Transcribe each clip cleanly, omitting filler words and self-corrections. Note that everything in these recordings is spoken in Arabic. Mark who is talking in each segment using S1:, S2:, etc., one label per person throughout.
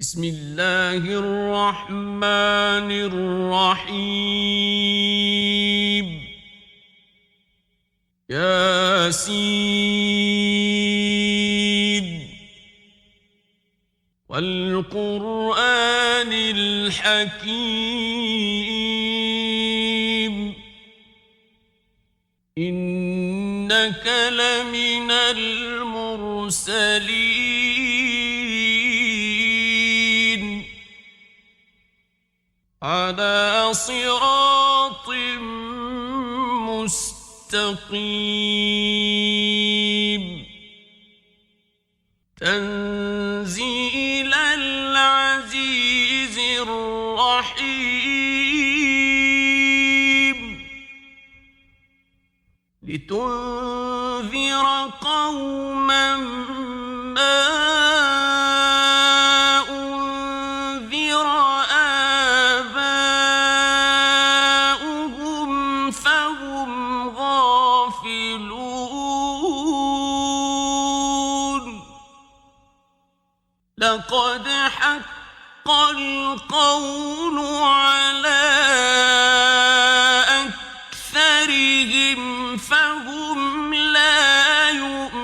S1: بسم الله الرحمن الرحيم ياسين والقرآن الحكيم إنك لمن المرسلين على صراط مستقيم تنزيل العزيز الرحيم لتنذر قوما ما أنذر آباؤهم فهم غافلون لقد حق القول على أكثرهم فهم لا يؤمنون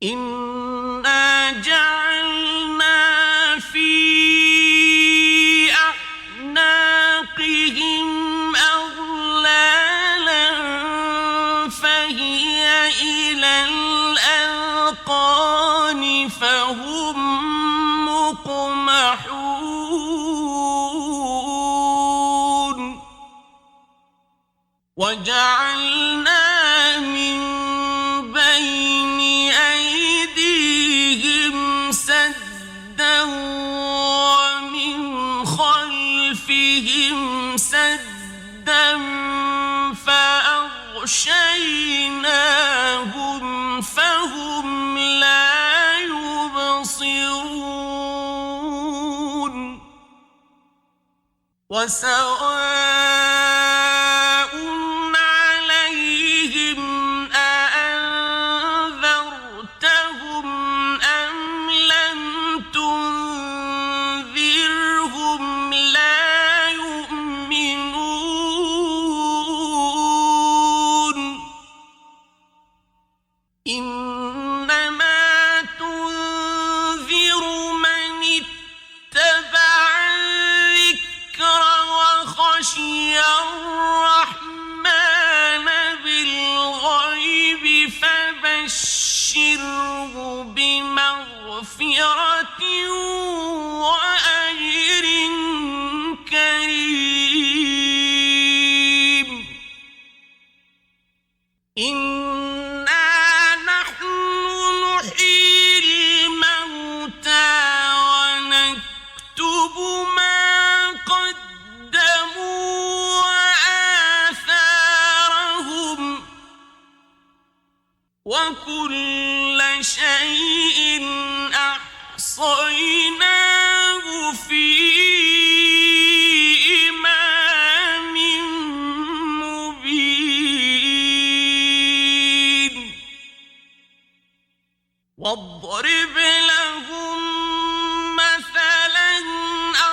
S1: إنا جعلنا في أعناقهم أغلالا فهي إلى الأذقان فهم مقمحون وجعلنا من بين أيديهم سدا ومن خلفهم سدا فأغشيناهم فهم لا يبصرون وسواء عليهم أأنذرتهم أم لم تنذرهم لا يؤمنون إنما تنذر من اتبع الذكر وخشي الرحمن بالغيب فبشره بمغفرة وأجر كريم إنا نحن نحيي الموتى ونكتب ما قدموا وآثارهم وكل شيء أحصيناه في إمام مبين واضرب لهم مثلا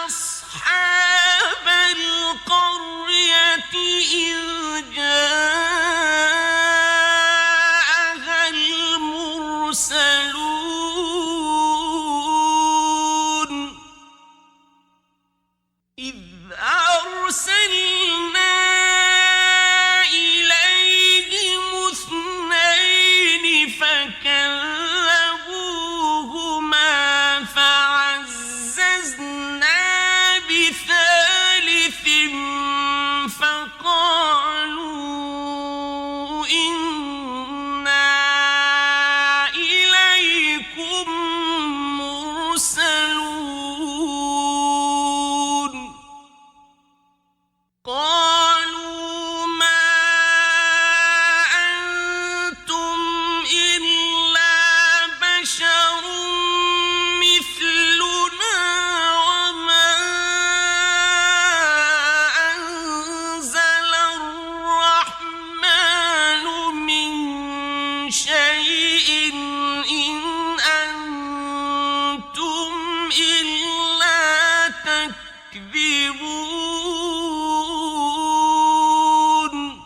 S1: أصحاب القرية إذ جاءها المرسلون إذ أرسلنا إليهم اثنين فكذبوهما فعززنا بثالث فقالوا شيء إن أنتم إلا تكذبون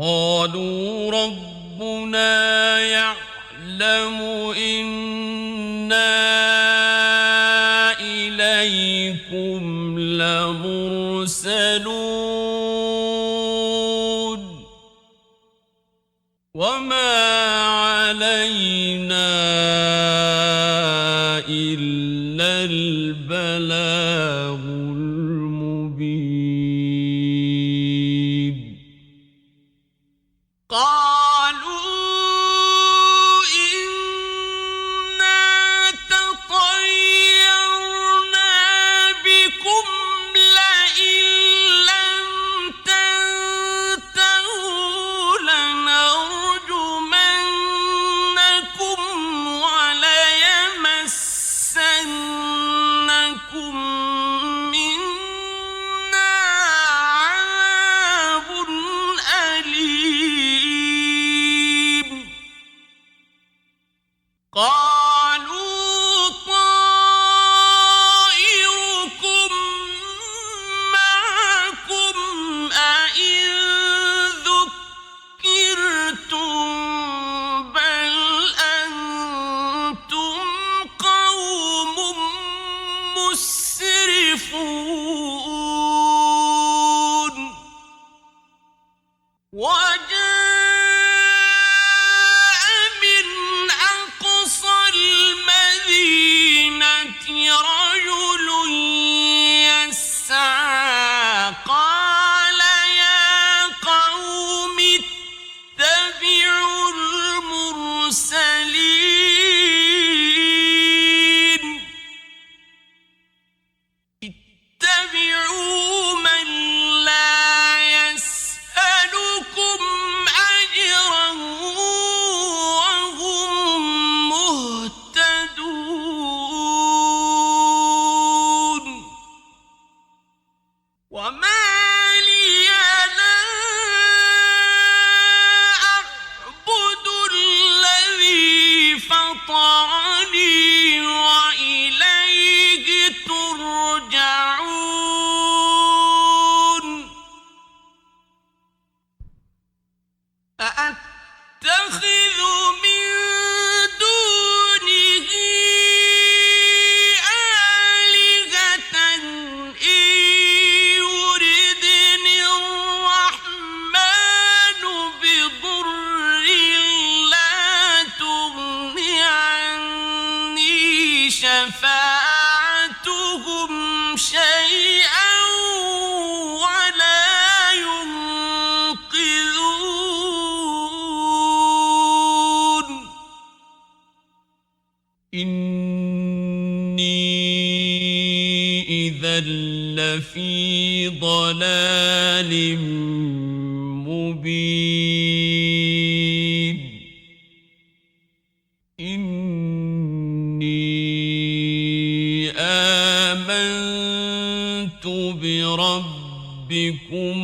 S1: قالوا ربنا يعلم إنا إليكم لمرسلون وما علينا إلا البلاغ المبين قالوا إنا تطيرنا بكم لئن لم تنتهوا لنرجمنكم وليمسنكم منا عذاب أليم قالوا طائركم معكم أئن ذكرتم بل أنتم قوم مسرفون وجاء من أقصى المدينة رجل يسعى قال يا قوم اتبعوا المرسلين اتبعوا من لا يسألكم أجرا وهم مهتدون وما لي لا أعبد الذي فطرني وإليه ترجعون أأتخذ من دونه آلهة إن يردني الرحمن بضر لا تغن عني شفاعتهم شيئا ولا ينقذون إني إذا لفي ضلال مبين إني آمنت بربكم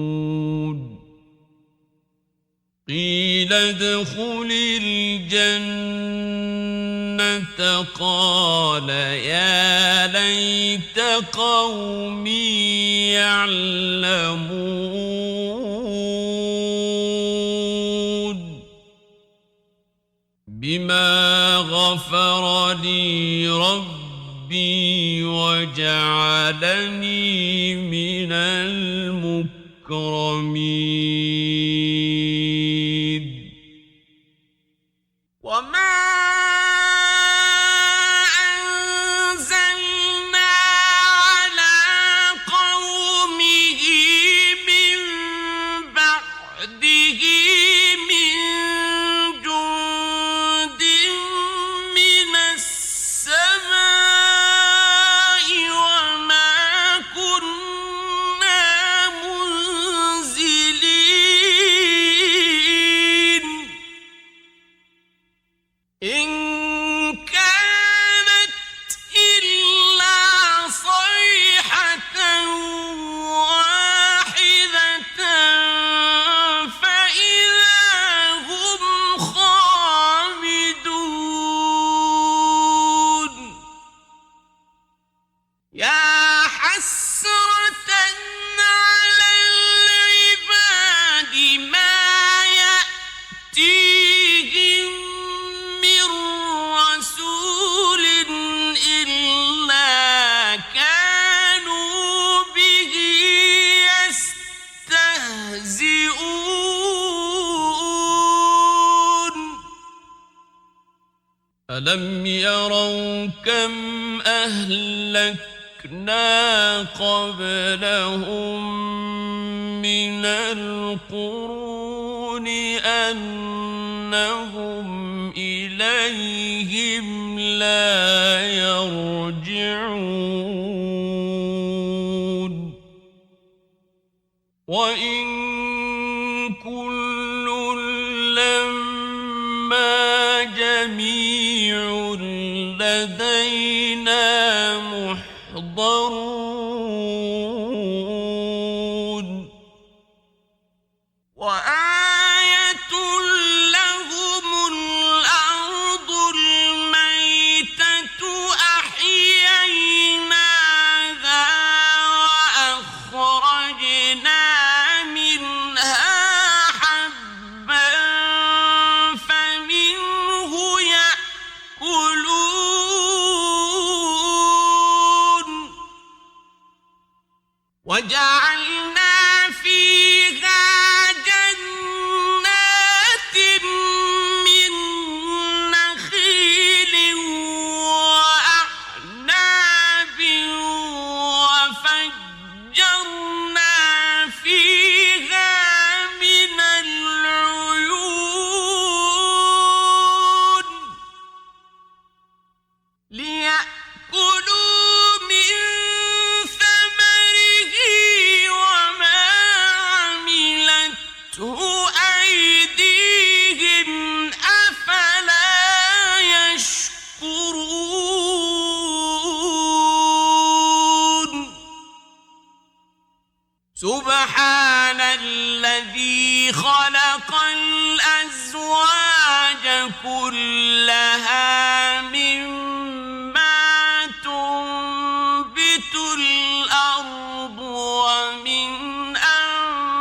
S1: فاسمعون قيل ادخل الجنة قال يا ليت قومي يعلمون بما غفر لي ربي وجعلني من المكرمين وما أنزلنا على قومه من بعده من جند من السماء وما كنا منزلين ألم يروا كم أهلكنا قبلهم من القرون أنهم إليهم لا يرجعون وإن كل لما جميع لدينا محضرون وآية لهم الأرض الميتة أحييناها وأخرجنا منها حبا فمنه يأكلون وجعلنا فيها جنات من نخيل وأعناب وفجرنا فيها من العيون ليأكلوا من ثمره وما عملته أيديهم أفلا يشكرون سبحان الذي خلق الأزواج كلها مما تنبت الأرض ومن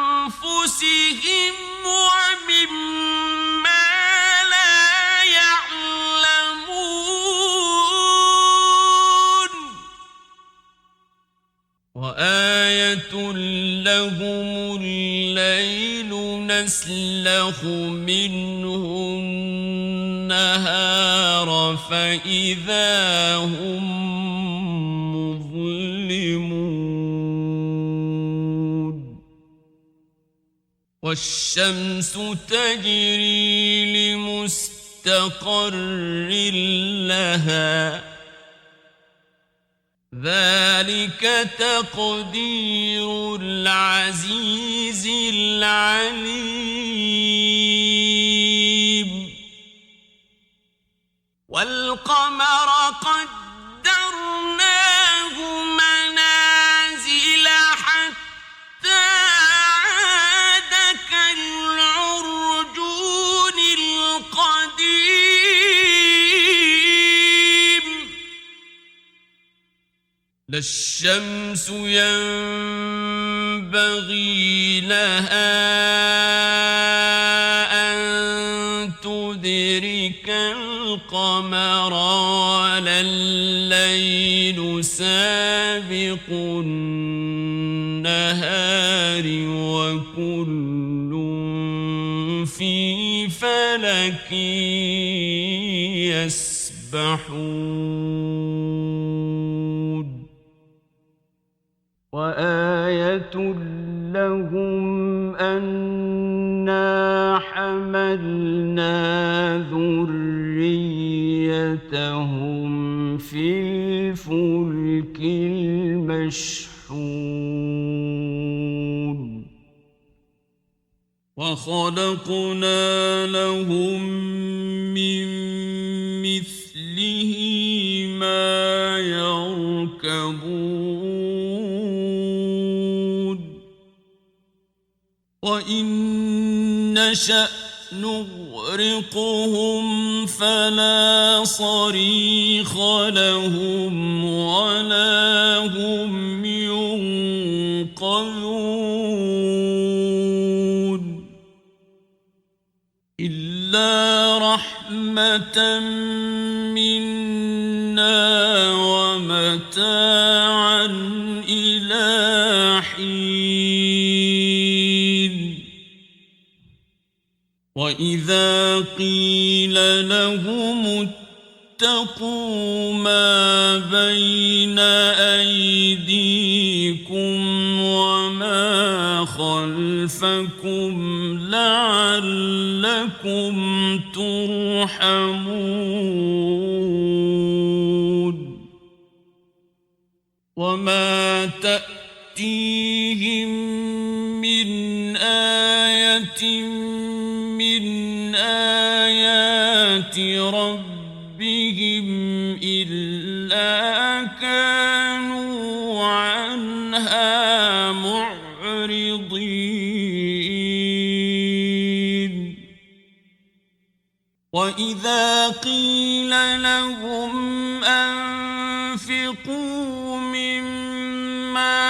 S1: أنفسهم ومما لا يعلمون وآية لهم الليل نسلخ منه النهار فإذا هم مظلمون والشمس تجري لمستقر لها ذلك تقدير العزيز العليم والقمر قدرناه منازل حتى عاد كالعرجون القديم لا الشمس ينبغي لها أن تدرك القمر ولا الليل سابق النهار وكل في فلك يسبحون وآية لهم أنا حملنا ذريتهم في الفلك المشحون وخلقنا لهم من مثله ما يركبون وإن نشأ نغرقهم فلا صريخ لهم ولا هم ينقذون إلا رحمة منا ومتاعا إلى حين وإذا قيل لهم واتقوا ما بين أيديكم وما خلفكم لعلكم ترحمون وما تأتيهم من آية من آيات ربهم إلا كانوا عنها معرضين وإذا قيل لهم أنفقوا مما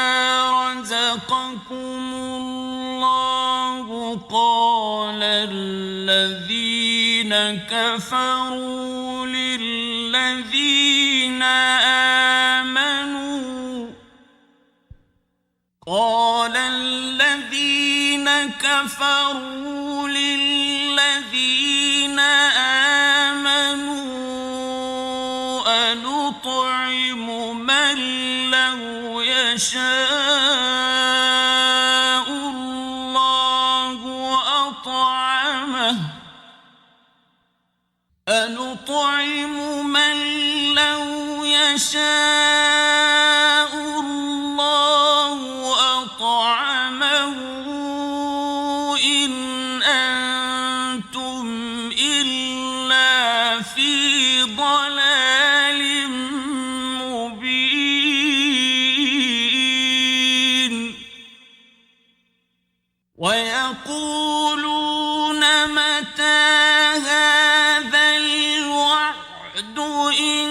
S1: رزقكم الله قال الذين كفروا للذين آمنوا أنطعم من لو يشاء الله أطعمه إن أنتم إلا في ضلال مبين ويقولون متى هذا الوعد إن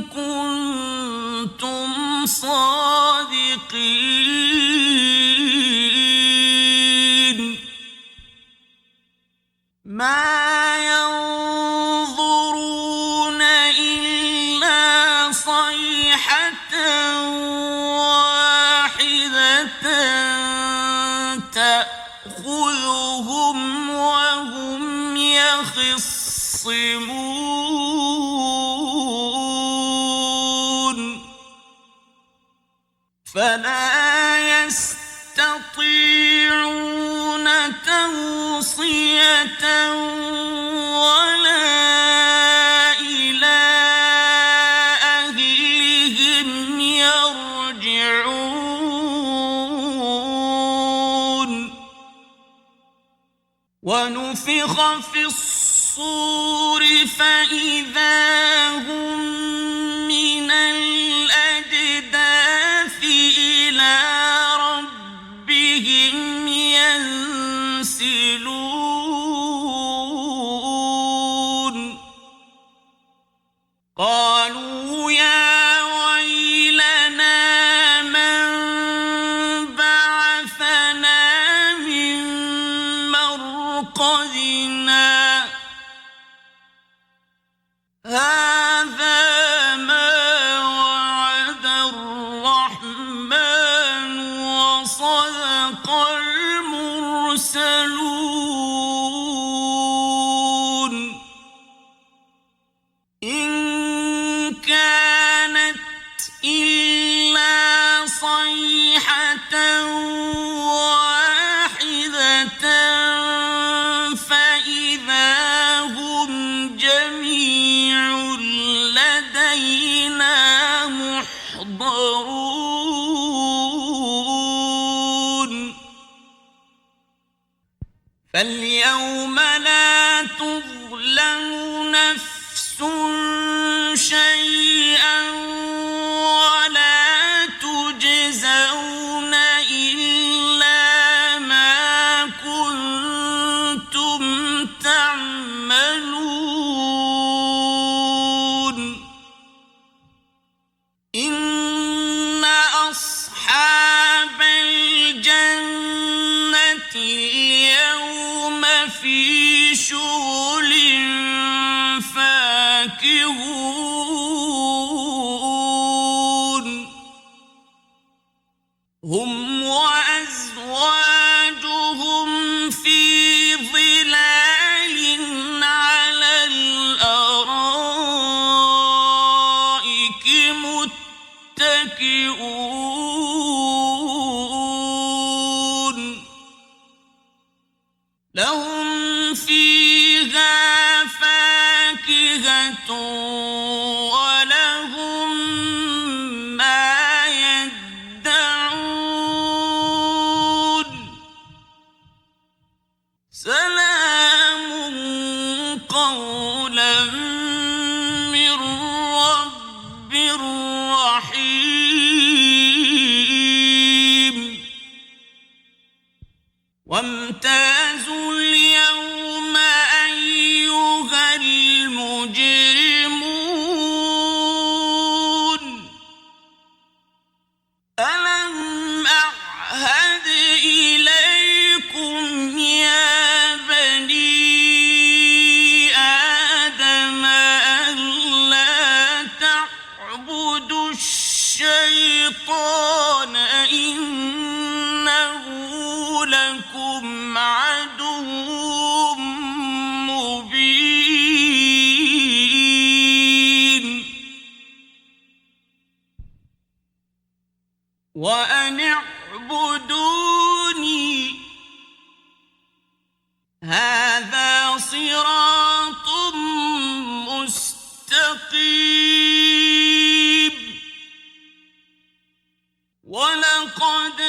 S1: كنتم صادقين ما ينظرون إلا صيحة واحدة تأخذهم وهم يخصمون فلا يستطيعون توصية ولا إلى أهلهم يرجعون ونفخ في الصور فإذا هم من الأجداث إلى ربهم ينسلون قالوا يا ويلنا من بعثنا من مرقدنا هذا ما وعد الرحمن وصدق المرسلون إن كانت إلا صيحة واحدة فإذا هم جميع لدينا محضرون فاليوم لا تظلم نفس شيئا ولا تجزون إلا ما كنتم تعملون إن أصحاب الجنة اليوم في شغل فاكهون هم وأزواجهم في ظلال على الأرائك لهم فيها فاكهة ولهم ما يدعون سلام قولا من رب رحيم وامتازوا اليوم أيها المجرمون ألم أعهد إليكم يا بني آدم ألا تعبدوا الشيطان إنه لكم عدو مبين وأن اعبدوني هذا صراط مستقيم ولقد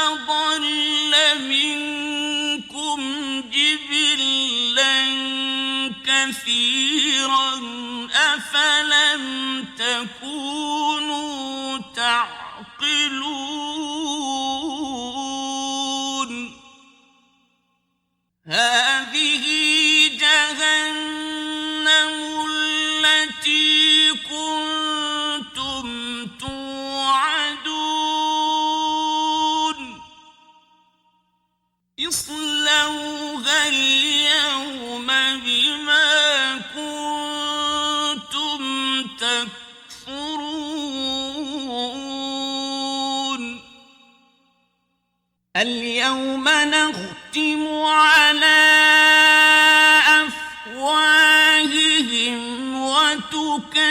S1: أضل منكم جبلا كثيرا أفلم تكونوا تعقلون هذه جهنم التي كنتم توعدون اصلوها اليوم بما كنتم تكفرون اليوم نختم على أفواههم وتكلمنا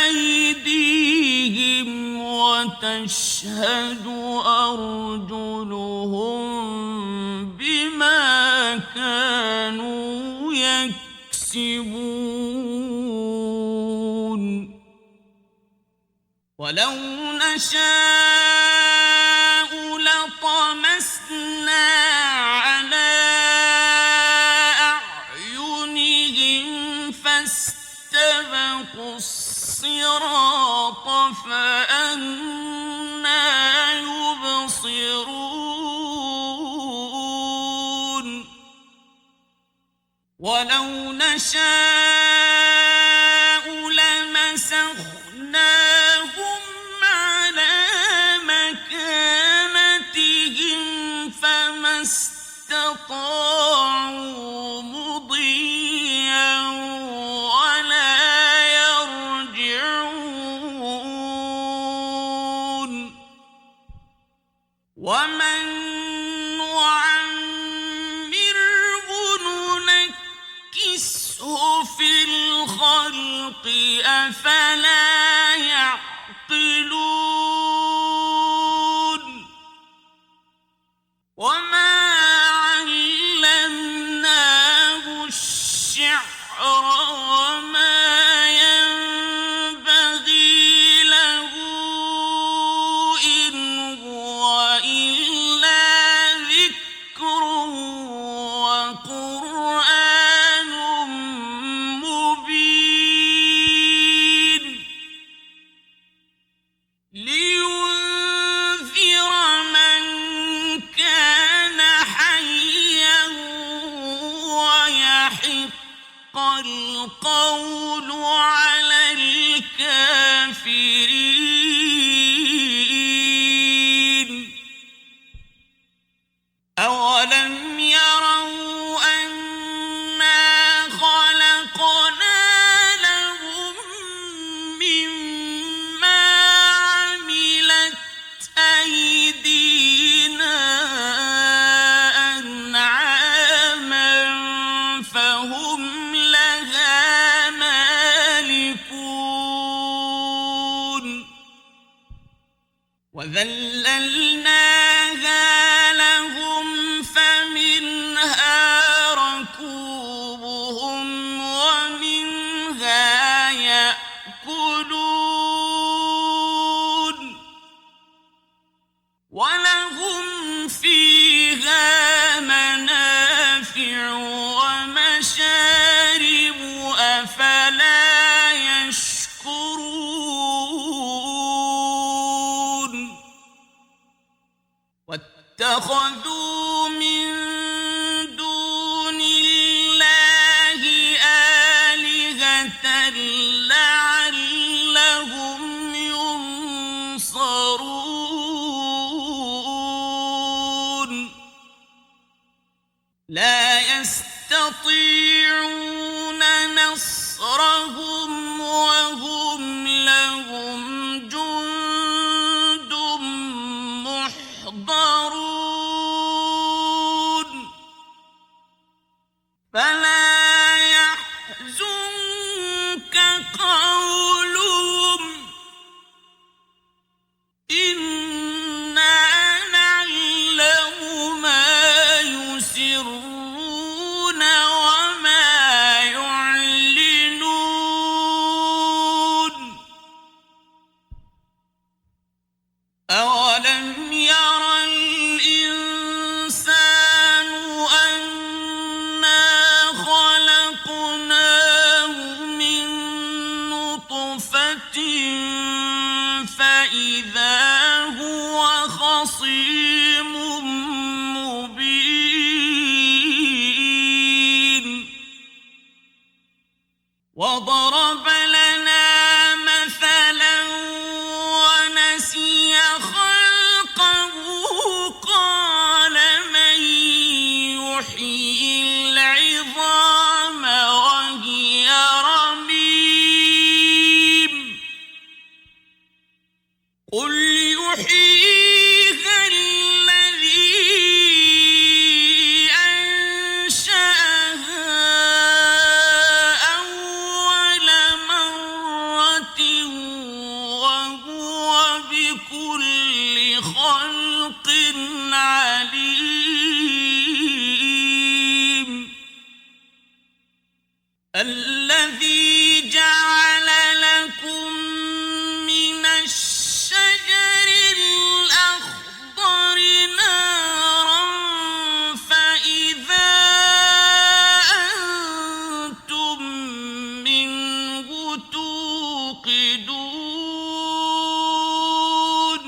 S1: أيديهم وتشهد أرجلهم بما كانوا يكسبون ولو نشاء لطمسنا على أعينهم فاستبقوا الصراط فأنى يبصرون ولو نشاء لمسخناهم على مكانتهم فما استطاعوا مضيا ولا يرجعون ومن نعمره ننكسه في الخلق أفلا يعقلون وما علمناه الشعر وما ينبغي له إن هو إلا ذكر وقرآن مبين لينذر من كان حيا ويحق القول على الكافرين أولم يروا أنا خلقنا لهم مما عملت أيدينا أنعاما فهم لها مالكون وذللناها لهم ولهم فيها منافع ومشارب أفلا يشكرون واتخذوا من دون الله آلهة لعلهم ينصرون لا يستطيعون نصرهم وهم لهم جند محضرون فلا يحزنك قولهم إنا نعلم ما يسرون وما يعلنون أولم ير الإنسان أنا خلقناه من نطفة فإذا هو خصيم مبين وضرب لنا مثلا ونسي خلقه قال من يحيي العظام وهي رميم قل يحييها الذي أنشأها أول مرة وهو بكل خلق عليم الذي جعل لكم من الشجر الأخضر نارا فإذا أنتم منه توقدون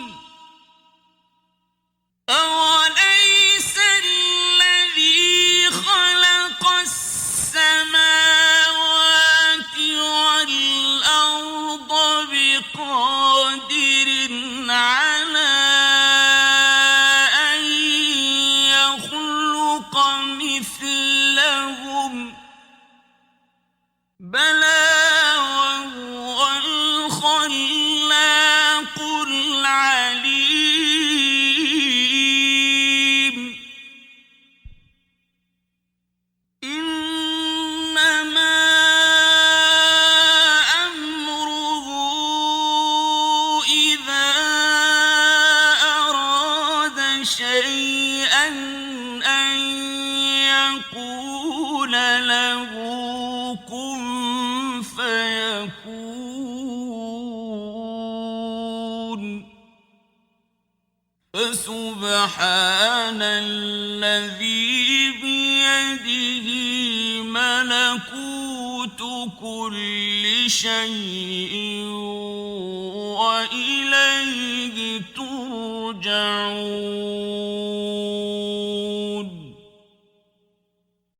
S1: أوليس الذي خلق السماوات والأرض بقادر على أن يخلق مثلهم بلى وهو الخلاق العليم إنما أمره إذا أراد شيئا أن يقول له كن فيكون فسبحان الذي بيده ملكوت كل شيء وإليه ترجعون